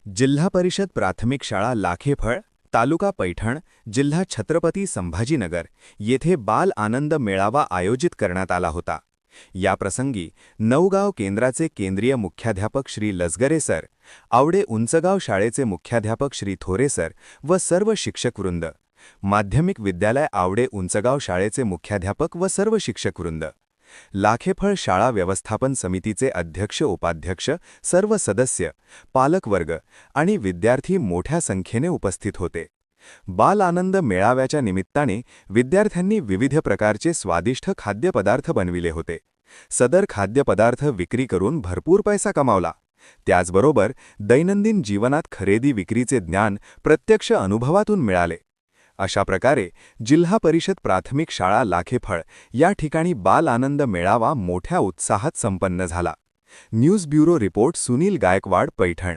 जिल्हा परिषद प्राथमिक शाळा लाखेफळ, तालुका पैठण, जिल्हा छत्रपती संभाजीनगर येथे बाल आनंद मेळावा आयोजित करण्यात आला होता। या प्रसंगी नवगाव केंद्राचे केंद्रीय मुख्याध्यापक श्री लसगरे सर, आवडे उंचगाव शाळेचे मुख्याध्यापक श्री थोरे सर व सर्व शिक्षकवृंद, माध्यमिक विद्यालय आवडे उंचगाव शाळेचे मुख्याध्यापक व सर्व शिक्षकवृंद, लाखेफळ शाळा व्यवस्थापन समितीचे अध्यक्ष उपाध्यक्ष, सर्व सदस्य, पालकवर्ग आणि विद्यार्थी मोठ्या संख्येने उपस्थित होते। बाल आनंद मेळाव्याच्या निमित्ताने विद्यार्थ्यांनी विविध प्रकारचे स्वादिष्ट खाद्यपदार्थ बनविले होते। सदर खाद्यपदार्थ विक्री करून भरपूर पैसा कमावला। त्याचबरोबर दैनंदिन जीवनात खरेदी विक्रीचे ज्ञान प्रत्यक्ष अनुभवातून मिळाले। अशा प्रकारे जिल्हा परिषद प्राथमिक शाळा लाखेफळ या ठिकाणी बाल आनंद मेळावा मोठ्या उत्साहात संपन्न झाला। News bureau report Sunil Gaikwad, Paithan.